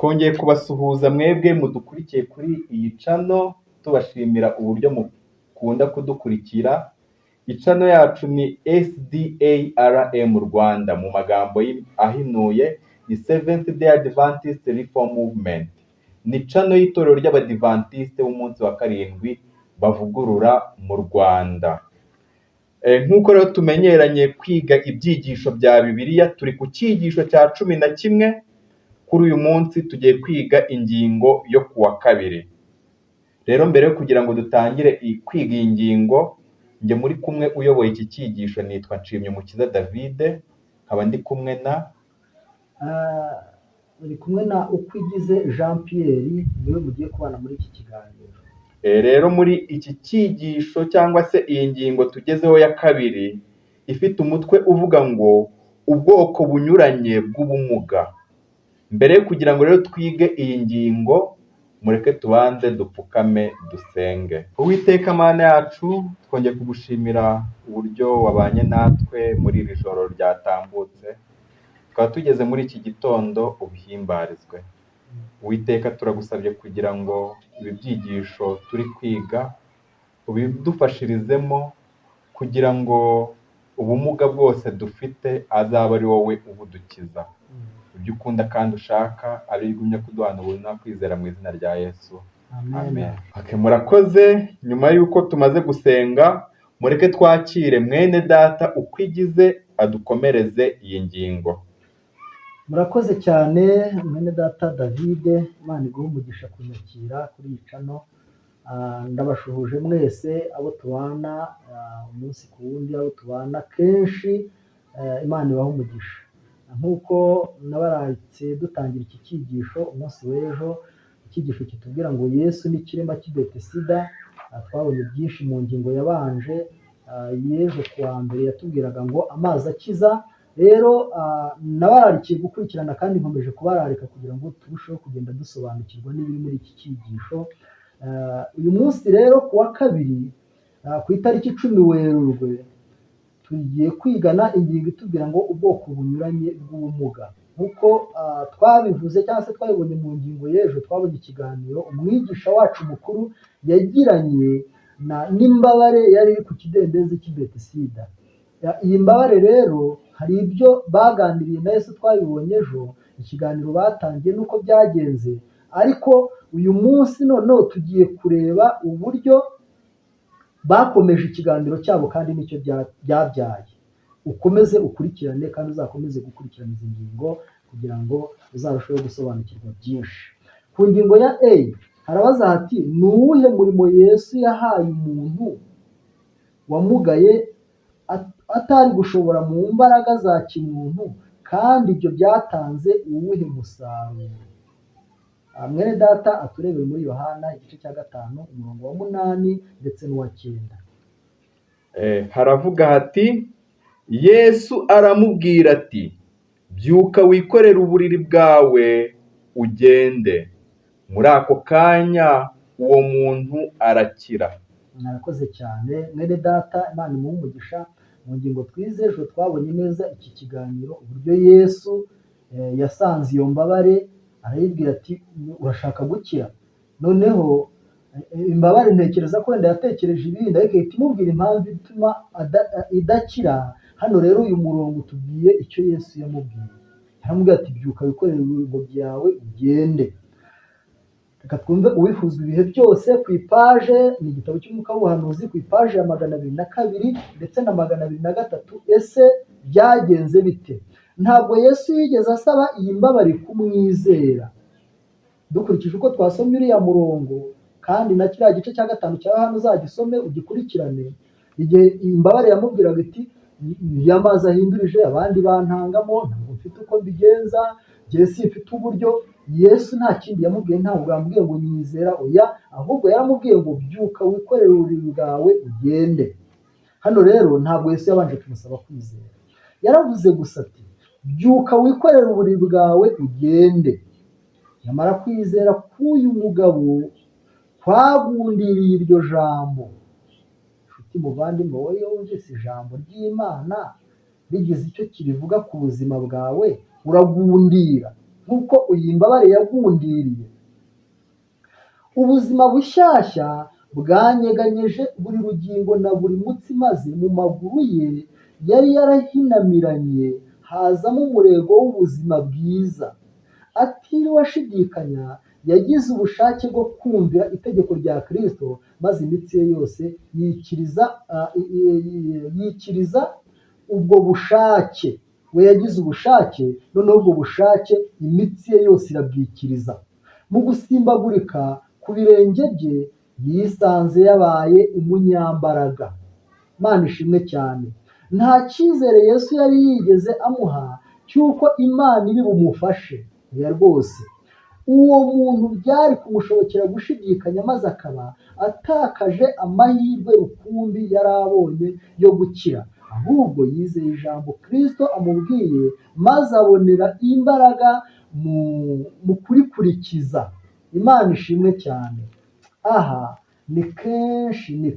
twongeye kubasuhuza mwebwe mudukurikiye kuri iyi cano, tubashimira uburyo mukunda kudukurikira. Icano yacu ni SDARM Rwanda, mu magambo ahinuye ni Seventh Day Adventist Reform Movement. Ni cano y'itorero ry'Abadivantiste b'umunsi wa karindwi bavugurura mu Rwanda. Nk'uko rero tumenyeranye kwiga ibyigisho bya Bibiliya, turi ku cyigisho cya 11. Kuri uyu munsi tugiye kwiga ingingo yo kuwa kabiri. Rero mbere yo kugira ngo dutangire kwiga iyi ngingo, njye muri kumwe uyoboye iki cyigisho nitwa Nshimyumukiza David, nkaba ndi kumwe na Ukwigize Jean Pierre, niwe mugiye kubana muri iki kiganiro. Rero muri iki cyigisho cyangwa se iyi ngingo tugezeho ya kabiri, ifite umutwe uvuga ngo ubwoko bunyuranye bw'ubumuga. Mbere yo kugira ngo rero twige iyi ngingo, mureke tubanze dupfukame dusenge. Uwiteka Mana yacu, twongeye kugushimira uburyo wabanye natwe muri iri joro ryatambutse, tukaba tugeze muri iki gitondo, ubihimbarizwe. Uwiteka turagusabye kugira ngo ibi byigisho turi kwiga ubidufashirizemo, kugira ngo ubumuga bwose dufite azabe ari wowe ubudukiza. Ibyo ukunda kandi ushaka ari bigumye kuduhana ubuntu no kwizera mu izina rya Yesu. Amen. Murakoze. Nyuma y'uko tumaze gusenga, mureke twakire mwene data Ukwigize adukomereze iyi ngingo. Murakoze cyane mwene data David, Imana iguhe umugisha kunyakira kuri iyi cano. Ndabashuhuje mwese abo tubana umunsi ku wundi, abo tubana kenshi, Imana ibahe umugisha. Nk'uko nabarayitse dutangira iki cyigisho umunsi w'ejo, icyigisho kitubwira ngo Yesu ni ikirema cy'i Betesida. Twabonye byinshi mu ngingo yabanje. Y'ejo kuwa mbere yatubwiraga ngo amazi akiza. Rero nabararikiye gukurikirana kandi nkomeje kubararika kugira ngo turusheho kugenda dusobanukirwa n'ibiri muri iki cyigisho. Uyu munsi rero kuwa kabiri, ku itariki 10 Werurwe, tugiye kwigana ingingo itubwira ngo ubwoko bunyuranye bw'ubumuga. Nk'uko twabivuze cyangwa se twabibonye mu ngingo y'ejo, twabonye ikiganiro umwigisha wacu mukuru yagiranye n'imbabare yari iri ku kidendezi cy'i Betesida. Iyi mbabare rero hari ibyo baganiriye na Yesu, twabibonye ejo, ikiganiro batangiye n'uko byagenze. Ariko uyu munsi noneho tugiye kureba uburyo bakomeje ikiganiro cyabo kandi nicyo byabyaye. Ukomeze ukurikirane kandi uzakomeze gukurikirana izi ngingo kugira ngo uzarusheho gusobanukirwa byinshi. Ku ngingo ya A harabaza hati, ni uwuhe murimo Yesu yahaye umuntu wamugaye atari gushobora mu mbaraga za kimuntu, kandi ibyo byatanze uwuhe musaruro? Mwene data aturebere muri Yohana igice cya 5 umurongo wa 8 ndetse n'uwa 9. Haravuga hati, Yesu aramubwira ati, byuka wikorere uburiri bwawe ugende. Muri ako kanya uwo muntu arakira. Murakoze cyane mwene data, Imana imuhe umugisha. Mu ngingo twize ejo twabonye neza iki kiganiro, uburyo Yesu yasanze iyo mbabare, arayibwira ati urashaka gukira. Noneho imbabare ntekereza ko wenda yatekereje ibindi, ariko ihita imubwira impamvu ituma idakira. Hano rero uyu murongo tubwiye icyo Yesu yamubwiye. Yaramubwiye ati byuka wikorere ibintu byawe ugende. Reka twumve uwifuzwa ibihe byose ku ipaje, ni igitabo cy'umwuka w'ubuhanuzi, ku ipaje ya 202 ndetse na 203. Ese byagenze bite? Ntabwo Yesu yigeze asaba iyi mbabare kumwizera. Dukurikije uko twasomye uriya murongo, kandi na kiriya gice cya 5 cya Yohana uzagisome ugikurikirane, igihe iyi mbabare yamubwiraga iti yamaze ahindurije abandi bantangamo, ntabwo mfite uko mbigenza, njye simfite uburyo. Yesu nta kindi yamubwiye, ntabwo yamubwiye ngo nyizera, oya, ahubwo yaramubwiye ngo byuka wikorere uburiri bwawe ugende. Hano rero ntabwo Yesu yabanje kumusaba kwizera, yaravuze gusa ati byuka wikorere uburiri bwawe ugende. Nyamara kwizera k'uyu mugabo kwagundiriye iryo jambo. Nshuti muvandimwe, wowe wumvise ijambo ry'Imana rigize icyo kirivuga ku buzima bwawe, uragundira. nk'uko iyi mbabare yagundiriye. Ubuzima bushyashya bwanyeganyeje buri rugingo na buri mutsi, maze mu maguru ye yari yarahinamiranye hazamo umurego w'ubuzima bwiza. Atiriwe ashidikanya, yagize ubushake bwo kumvira itegeko rya Kristo, maze imitsi ye yose yikiriza ubwo bushake. We yagize ubushake, noneho ubwo bushake imitsi ye yose irabwikiriza. Mu gusimbagurika ku birenge bye yisanze yabaye umunyambaraga. Imana ishimwe cyane. Nta cyizere Yesu yari yigeze amuha cy'uko Imana iri bumufashe. Oya rwose, uwo muntu byari kumushobokera gushidikanya, maze akaba atakaje amahirwe rukumbi yari abonye yo gukira. Ahubwo yizeye ijambo Kristo amubwiye, maze abonera imbaraga mu kurikurikiza. Imana ishimwe cyane. Aha ni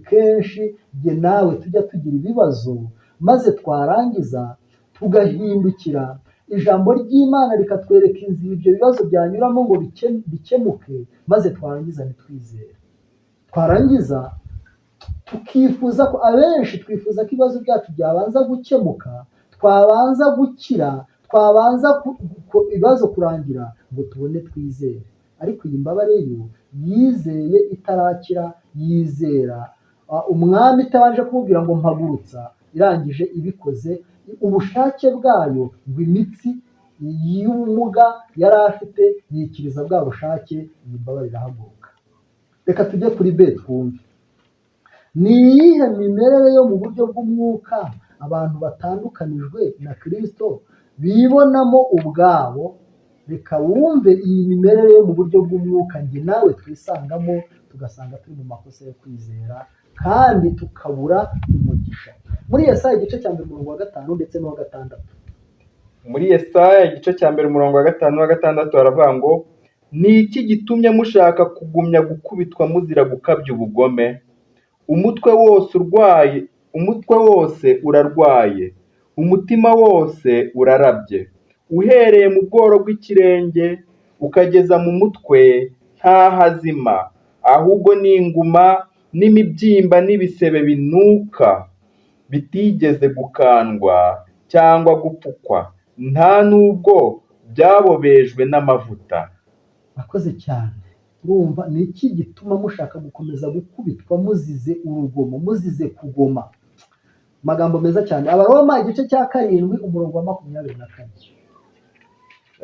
kenshi jye nawe tujya tugira ibibazo, maze twarangiza tugahindukira ijambo ry'Imana rikatwereka inzira ibyo bibazo byanyuramo ngo bikemuke, maze twarangiza ntitwizere. Twarangiza tukifuza ko, abenshi twifuza ko ibibazo byacu byabanza gukemuka, twabanza gukira, twabanza ibibazo kurangira ngo tubone twizere. Ariko iyi mbabare yo yizeye itarakira, yizera umwami itabanje kumubwira ngo mpagurutsa, irangije ibikoze ubushake bwayo, ngo imitsi y'ubumuga yari afite yikiriza bwa bushake, iyi mbabare irahaguruka. Reka tujye kuri B twumve. Ni iyihe mimerere yo mu buryo bw'umwuka abantu batandukanijwe na Kristo bibonamo ubwabo? Reka wumve iyi mimerere yo mu buryo bw'umwuka njye nawe twisangamo, tugasanga turi mu makosa yo kwizera kandi tukabura umugisha. Muri Yesaya igice cya mbere umurongo wa 5 ndetse n'uwa 6. Muri Yesaya igice cya mbere umurongo wa 5 n'uwa 6 haravuga ngo, ni iki gitumye mushaka kugumya gukubitwa muzira gukabya ubugome? Umutwe wose urarwaye, umutima wose urarabye. Uhereye mu bworo bw'ikirenge ukageza mu mutwe nta hazima, ahubwo ni inguma n'imibyimba n'ibisebe binuka, bitigeze gukandwa cyangwa gupfukwa, nta nubwo byabobejwe n'amavuta. Akoze cyane. Urumva ni iki gituma mushaka gukomeza gukubitwa muzize urugomo, muzize kugoma? Amagambo meza cyane. Abaroma igice cya 7 umurongo wa 24.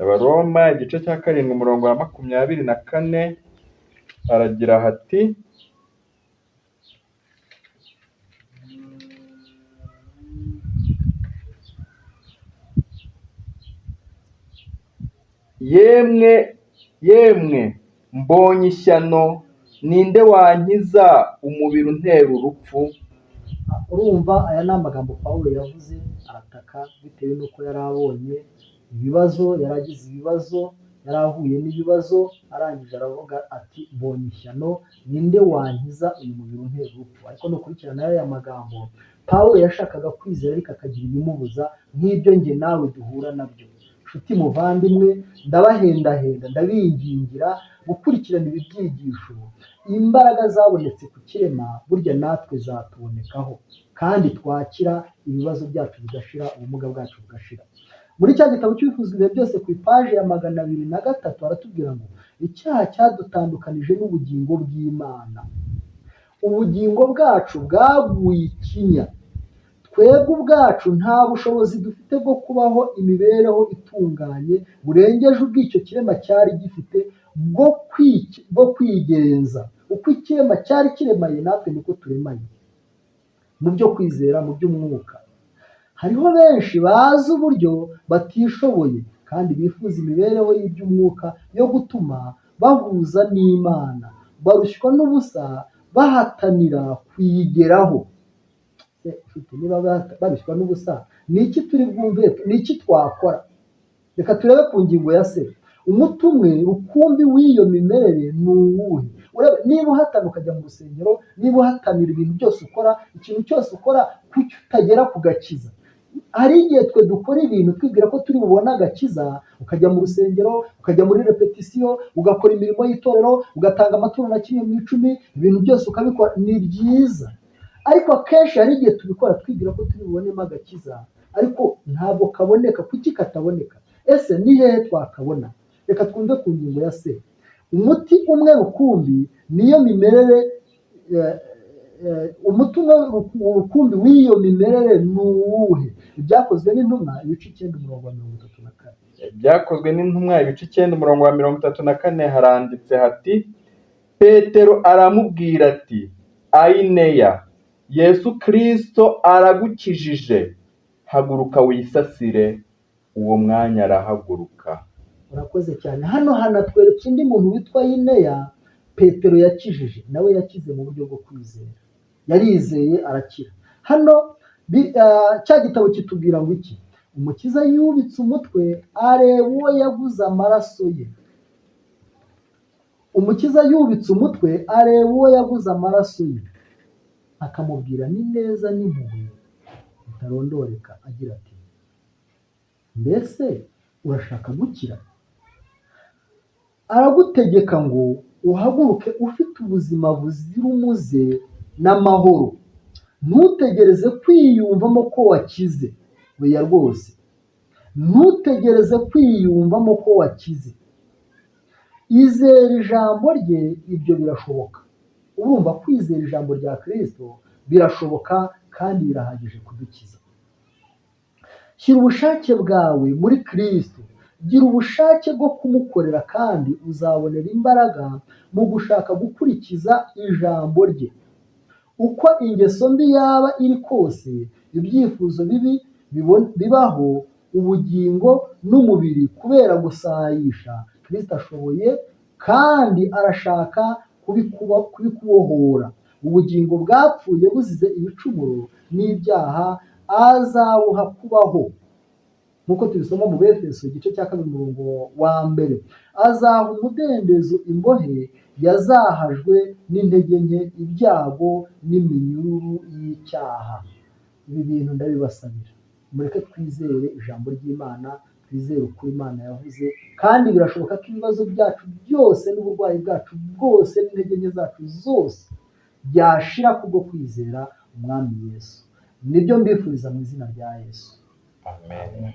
Abaroma igice cya 7 umurongo wa 24 haragira hati, yemwe mbonye ishyano, ninde wankiza umubiri untera urupfu? Urumva aya ni amagambo Pawulo yavuze, arataka bitewe n'uko yari abonye ibibazo, yaragize ibibazo, yari ahuye n'ibibazo, arangije aravuga ati mbonye ishyano, ninde wankiza uyu mubiri untera urupfu? Ariko nukurikirana aya magambo, Pawulo yashakaga kwizera ariko akagira ibimubuza, nk'ibyo njye nawe duhura nabyo. Nshuti muvandimwe, ndabahendahenda, ndabingingira gukurikirana ibi byigisho. Imbaraga zabonetse ku kirema, burya natwe zatubonekaho, kandi twakira ibibazo byacu bigashira, ubumuga bwacu bugashira. Muri cya gitabo cy'Ibifuzwa ibihe byose ku ipaji ya 203 aratubwira ngo, icyaha cyadutandukanije n'ubugingo bw'Imana. Ubugingo bwacu bwaguye ikinya. Twebwe ubwacu nta bushobozi dufite bwo kubaho imibereho itunganye burengeje ubw'icyo kirema cyari gifite bwo kwigenza. Uko ikirema cyari kiremaye, natwe niko turemaye mu byo kwizera, mu by'umwuka. Hariho benshi bazi uburyo batishoboye kandi bifuza imibereho y'iby'umwuka yo gutuma bahuza n'Imana, barushywa n'ubusa bahatanira kuyigeraho. Niba barushywa n'ubusa, ni iki turi bwumve? Ni iki twakora? Reka turebe ku ngingo ya se. Umuti umwe rukumbi w'iyo mimerere ni uwuhe? Niba uhatana ukajya mu rusengero, niba uhatanira ibintu byose ukora, ikintu cyose ukora, kuki utagera ku gakiza? hari igihe twe dukora ibintu twibwira ko turi bubone agakiza, ukajya mu rusengero, ukajya muri repetisiyo, ugakora imirimo y'itorero, ugatanga amaturo na kimwe mu icumi, ibintu byose ukabikora, ni byiza. Ariko akenshi hari igihe tubikora twibwira ko turi bubonemo agakiza, ariko ntabwo kaboneka. Kuki kataboneka? Ese ni hehe twakabona? Reka twumve ku ngingo ya se. Umuti umwe rukumbi niyo mimerere, umuti umwe rukumbi w'iyo mimerere ni uwuhe? Ibyakozwe n'intumwa ibice 9:34. Ibyakozwe n'intumwa ibice 9:34 haranditse hati, Petero aramubwira ati, Ayineya, Yesu Kristo aragukijije, haguruka wisasire. Uwo mwanya arahaguruka. Urakoze cyane. Hano hanatweretse undi muntu witwa Ayineya Petero yakijije, nawe yakize mu buryo bwo kwizera. Yarizeye arakira. Hano cya gitabo kitubwira ngo iki? Umukiza yubitse umutwe areba uwo yaguze amaraso ye. Umukiza yubitse umutwe areba uwo yaguze amaraso ye, akamubwira n'ineza n'impuhwe bitarondoreka, agira ati, mbese urashaka gukira? Aragutegeka ngo uhaguruke ufite ubuzima buzira umuze n'amahoro. Ntutegereze kwiyumvamo ko wakize. Oya rwose, ntutegereze kwiyumvamo ko wakize. Izera ijambo rye, ibyo birashoboka. Urumva, kwizera ijambo rya Kristo birashoboka kandi birahagije kudukiza. Shyira ubushake bwawe muri Kristo. Gira ubushake bwo kumukorera kandi uzabonera imbaraga mu gushaka gukurikiza ijambo rye. Uko ingeso mbi yaba iri kose, ibyifuzo bibi bibaho, ubugingo n'umubiri kubera gusayisha, Kristo ashoboye kandi arashaka kubikubohora. Ubugingo bwapfuye buzize ibicumuro n'ibyaha azabuha kubaho, nk'uko tubisoma mu Befeso igice cya 2:1. Azaha umudendezo imbohe yazahajwe n'intege nke, ibyago n'iminyururu y'icyaha. Ibi bintu ndabibasabira, mureke twizere ijambo ry'Imana, twizere ukuri Imana yavuze, kandi birashoboka ko ibibazo byacu byose n'uburwayi bwacu bwose n'intege nke zacu zose byashira kubwo kwizera umwami Yesu. Nibyo mbifuriza mu izina rya Yesu. Amen.